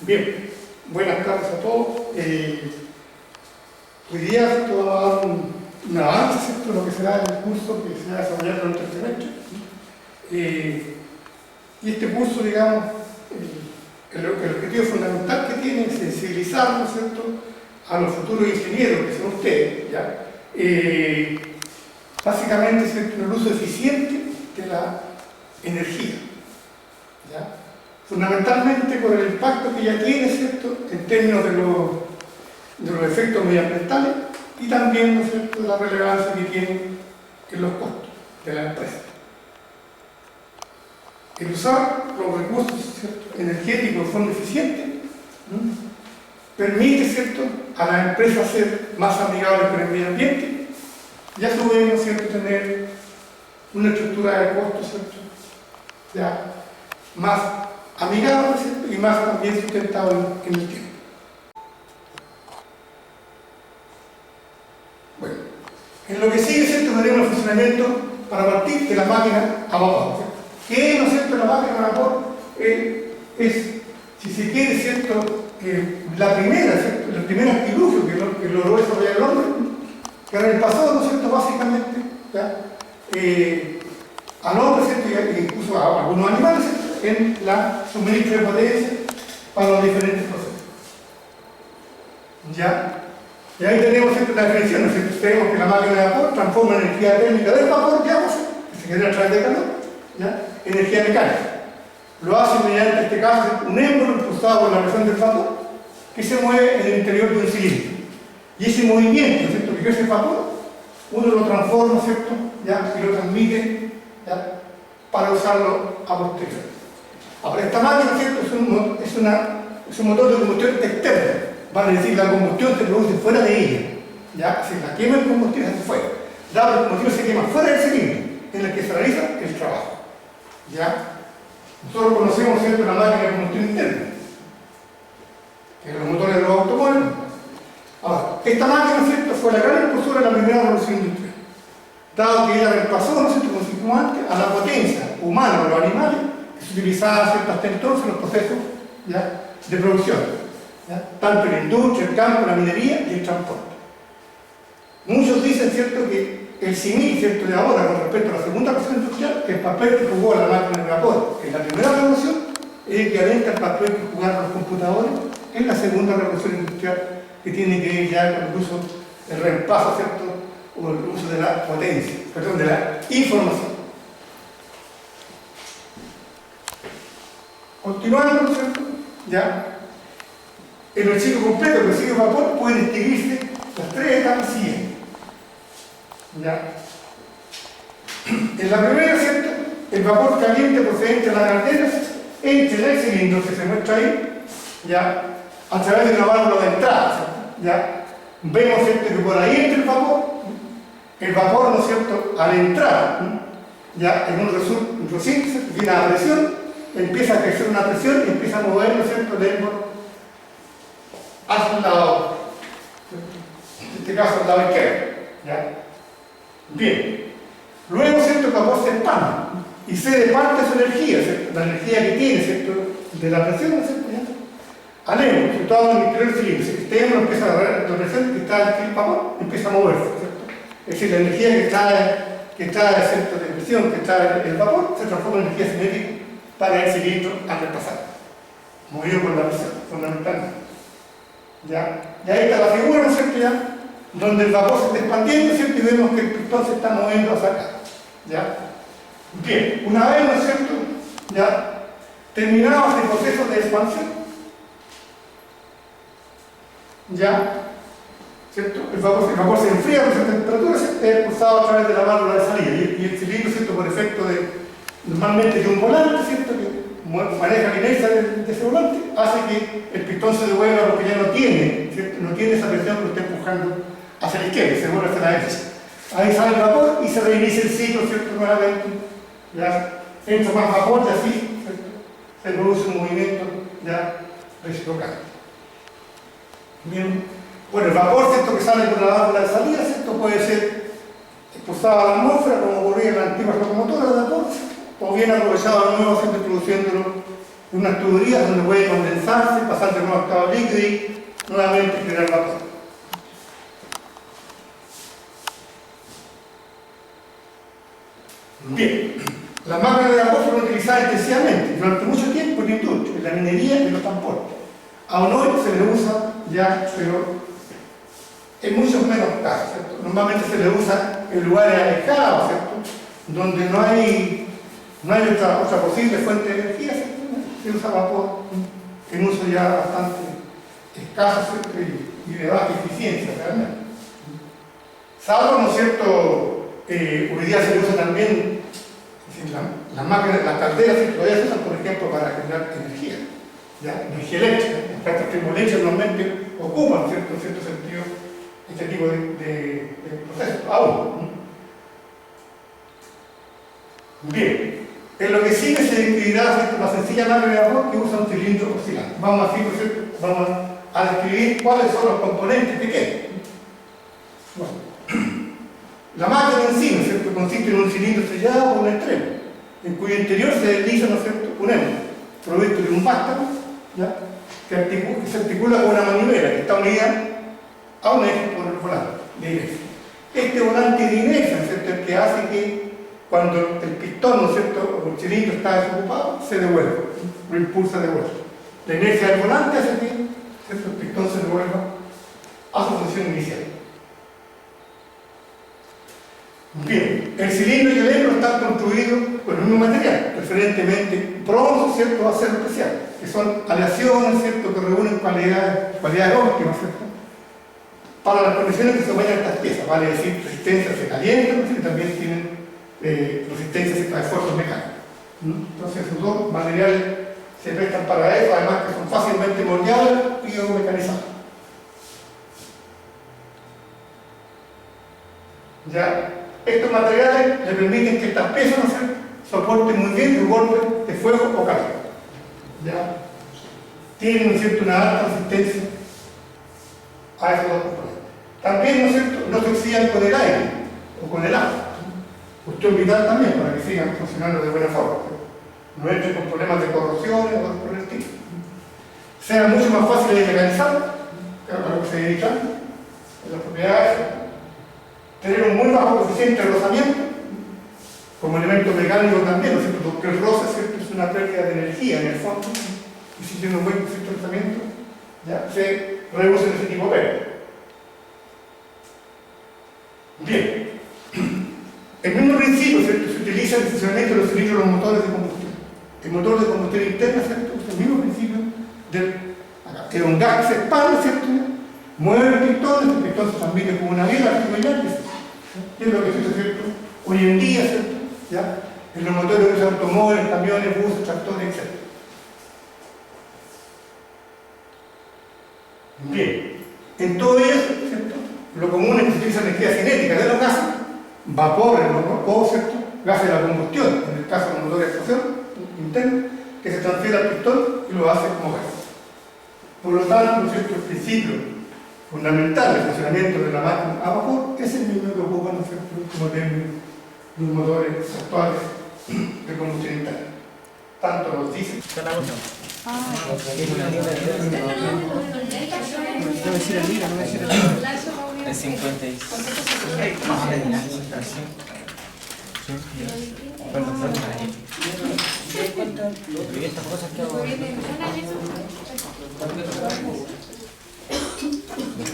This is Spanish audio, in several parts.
Bien, buenas tardes a todos. Hoy día esto va a dar un avance de lo que será el curso que se va a desarrollar durante el semestre. Y este curso, digamos, el objetivo fundamental que tiene es sensibilizar, ¿no es cierto?, a los futuros ingenieros, que son ustedes, ¿ya? Básicamente, ¿cierto?, en el uso eficiente de la energía, ¿ya? Fundamentalmente por el impacto que ya tiene, ¿cierto?, en términos de los efectos medioambientales y también, ¿no es cierto?, la relevancia que tiene en los costos de la empresa. El usar los recursos, ¿cierto?, energéticos de forma eficiente, permite, ¿cierto?, a las empresas ser más amigables con el medio ambiente y a su vez, ¿no es cierto?, tener una estructura de costos, ¿cierto?, ya más amigable, ¿cierto?, y más también sustentable en el tiempo. Bueno, en lo que sigue, ¿cierto?, veremos el funcionamiento para partir de la máquina a vapor, ¿cierto? ¿Qué es, no es cierto?, la máquina a vapor? Es, si se quiere, ¿cierto?, la primera, ¿cierto?, el primer artilugio que logró desarrollar el hombre, que en el pasado, ¿no es cierto?, básicamente, ¿ya?, al hombre, ¿cierto?, y incluso a algunos animales, ¿cierto?, en la suministro de potencia para los diferentes procesos. ¿Ya? Y ahí tenemos, ¿cierto?, la definición, ¿no es cierto? Tenemos que la máquina de vapor transforma energía térmica del vapor de agua, que se genera a través de calor, ¿ya?, energía mecánica. Lo hace mediante, en este caso, un émbolo impulsado por la presión del vapor que se mueve en el interior de un cilindro. Y ese movimiento, ¿cierto?, que ejerce el vapor, uno lo transforma, ¿cierto?, ¿ya?, y lo transmite, ¿ya?, para usarlo a posteriori. Ahora, esta máquina, ¿cierto?, es un motor de combustión externa, vale decir, la combustión se produce fuera de ella, ¿ya? Si la quema el combustible hacia afuera, dado que el combustible se quema fuera del cilindro en el que se realiza el trabajo, ¿ya? Nosotros conocemos, ¿cierto?, la máquina de combustión interna, que es los motores de los automóviles. Ahora, esta máquina, ¿cierto?, fue la gran impulsora de la primera revolución industrial, dado que ella reemplazó, ¿no es cierto?, como dijimos antes, a la potencia humana de los animales que se utilizaba, ¿cierto?, hasta entonces en los procesos, ¿ya?, de producción, ¿ya?, tanto en la industria, el campo, la minería y el transporte. Muchos dicen, ¿cierto?, que el símil, ¿cierto?, de ahora con respecto a la segunda revolución industrial, que el papel que jugó la máquina de vapor en la primera revolución es equivalente al papel que jugaron los computadores en la segunda revolución industrial, que tiene que ver ya con el uso, el reemplazo, ¿cierto?, o el uso de la potencia, perdón, de la información. Continuando, ¿cierto?, ya, en el ciclo completo del ciclo de vapor pueden distinguirse las tres etapas siguientes. ¿Ya? En la primera, ¿cierto?, el vapor caliente procedente de las calderas entra en el cilindro que se muestra ahí, ¿ya?, a través de una válvula de entrada, ¿cierto?, ¿ya? Vemos, ¿cierto?, que por ahí entra el vapor, ¿no es cierto?, al entrar, ya, en un recinto, ¿cierto?, viene a presión, empieza a crecer una presión y empieza a mover, ¿no es cierto?, el émbolo hacia el lado, en este caso al lado izquierdo, ¿ya? Bien, luego, ¿cierto?, el vapor se expande y cede parte de su energía, ¿cierto?, la energía que tiene, ¿cierto?, de la presión, ¿no es cierto?, ¿ya?, al émbolo, situado en el interior del cilindro. Este émbolo empieza a ver la presión que está en el vapor, empieza a moverse, ¿cierto? Es decir, la energía que está ¿cierto?, de presión, que está en el vapor, se transforma en energía cinética para el cilindro al repasar, movido por la presión, fundamentalmente. ¿Ya? Y ahí está la figura, ¿no es cierto?, ya, donde el vapor se está expandiendo, ¿cierto?, y vemos que el pistón se está moviendo hacia acá. ¿Ya? Bien, una vez, ¿no es cierto?, ya terminados este proceso de expansión, ya, ¿cierto?, el vapor se enfría a esa temperatura, ¿cierto?, es expulsado a través de la válvula de salida y el cilindro, ¿cierto?, por efecto de, normalmente de un volante, ¿cierto?, que maneja la inercia de ese volante, hace que el pistón se devuelva porque ya no tiene, ¿cierto?, no tiene esa presión que lo está empujando hacia la izquierda, se vuelve hacia la derecha. Ahí sale el vapor y se reinicia el ciclo, ¿cierto?, nuevamente, ya entra más vapor y así, ¿cierto?, se produce un movimiento ya reciprocal. Bien, bueno, el vapor, ¿cierto?, que sale por la válvula de salida, ¿cierto?, puede ser expulsado a la atmósfera, como ocurría en las antiguas locomotoras de vapor, o bien aprovechado de nuevo, siempre introduciéndolo unas tuberías donde puede condensarse, pasar de nuevo a estado líquido y nuevamente generar vapor. Bien, las máquinas de vapor fueron utilizadas intensivamente durante mucho tiempo en la industria, en la minería y en los transportes. Aún hoy se le usa ya, pero en muchos menos casos, ¿cierto? Normalmente se le usa en lugares alejados, ¿cierto? Donde no hay otra posible fuente de energía, ¿cierto? Se usa vapor en uso ya bastante escaso, ¿cierto? Y de baja eficiencia realmente. Salvo, ¿no es cierto? Hoy día se usa también las máquinas, las calderas, ¿cierto? Todavía se usan, por ejemplo, para generar energía, ¿ya? Energía eléctrica. Las plantas termoeléctricas normalmente ocupan, ¿cierto? En cierto sentido, este tipo de procesos, aún. Bien, en lo que sigue se describirá la sencilla máquina de vapor que usa un cilindro oscilante. Vamos a describir cuáles son los componentes que quedan. Bueno, la máquina en sí, ¿no es cierto?, consiste en un cilindro sellado por un extremo, en cuyo interior se desliza, ¿no es cierto?, un hemo, provisto de un vástago, ¿ya?, que se articula con una manivela que está unida a un eje por el volante de inercia. Este volante de inercia, ¿no es cierto?, el que hace que cuando el pistón, ¿no es cierto?, o el cilindro está desocupado, se devuelva, lo impulsa de vuelta. La inercia del volante hace que, ¿cierto?, el pistón se devuelva a su posición inicial. Bien, el cilindro y el hemo están construidos con el mismo material, preferentemente bronce, ¿cierto?, acero especial, que son aleaciones, ¿cierto?, que reúnen cualidades óptimas, ¿cierto?, para las condiciones que se vayan estas piezas, vale decir, resistencia se calienta, ¿no?, y también tienen resistencia a esfuerzos mecánicos. Entonces, esos dos materiales se prestan para eso, además que son fácilmente moldeables y mecanizables. Ya, estos materiales le permiten que estas piezas, ¿no sé?, soporten muy bien el golpe de fuego o calor. ¿Ya? Tienen, ¿no es cierto?, una alta resistencia a esos dos componentes. También, ¿no es cierto?, no se oxidan con el aire o con el agua. Cuestión vital también para que sigan funcionando de buena forma. No entren con problemas de corrosión o por el estilo. Sea mucho más fácil de mecanizar, para lo que se dedican, en las propiedades. Tener un muy bajo coeficiente de rozamiento, como elemento mecánico también, ¿no es cierto?, porque el roce, ¿cierto?, es una pérdida de energía en el fondo, y si tiene un buen coeficiente de rozamiento, ya se reduce ese tipo de pérdida. Bien, el mismo principio, ¿cierto?, se utiliza en el funcionamiento de los cilindros de los motores de combustión. El motor de combustión interna, ¿cierto?, es el mismo principio que un gas que se expande, ¿cierto?, mueve el pistón se transmite como una vela articular, que es lo que se hace, ¿cierto?, hoy en día, ¿cierto?, ¿ya?, en los motores de automóviles, camiones, buses, tractores, etc. Bien, en todo ello, ¿cierto?, lo común es que se utiliza energía cinética de los gases, vapor o, ¿cierto?, gases de la combustión, en el caso de los motores de explosión interna, que se transfiere al pistón y lo hace como gas. Por lo tanto, ¿no es cierto?, el principio fundamental del funcionamiento de la máquina a vapor es el mismo que ocupan, ¿no es cierto?, como término los motores actuales de combustión interna. Tanto los diésel. Es 56. Estas cosas que hago.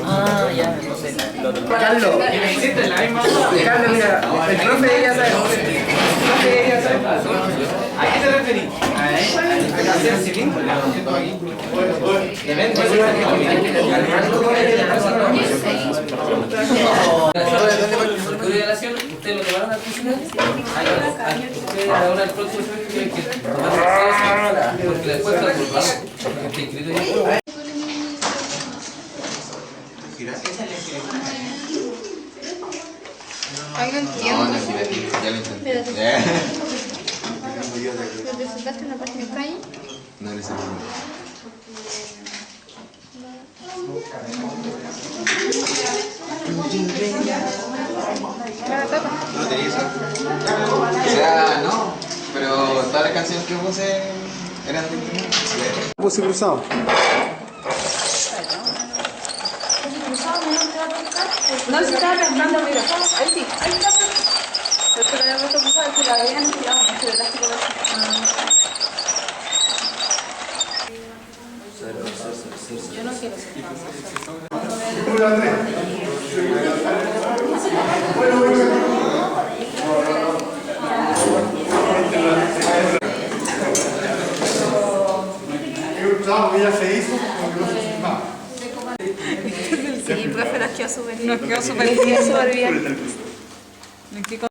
Ah, ya, no sé. Carlos, Carlos, mira, el profe ya sabe. ¿A qué te referís? ¿A hacer cilindro? ¿Ustedes lo tomaron al funcional? Ustedes ahora el próximo semestre tienen que tomar porque después está curvado. Porque está inscrito ya. Ay, no entiendo. No, ya lo entendí. ¿Pero te saltaste una página extraña? No le salió. Claro, toca. ¿No lo tenías? O sea, no. Pero todas las canciones que puse Eran 20 minutos. Puse cruzado. No, se estaba pescando, mira. Ahí sí, ahí está. Pero que no había puesto cruzado, es que la habían tirado, no sé, elástico. Yo no quiero ser Que ya se hizo, porque no se firmaba. Sí, profe, nos quedó súper bien. Nos quedó súper bien. Súper bien.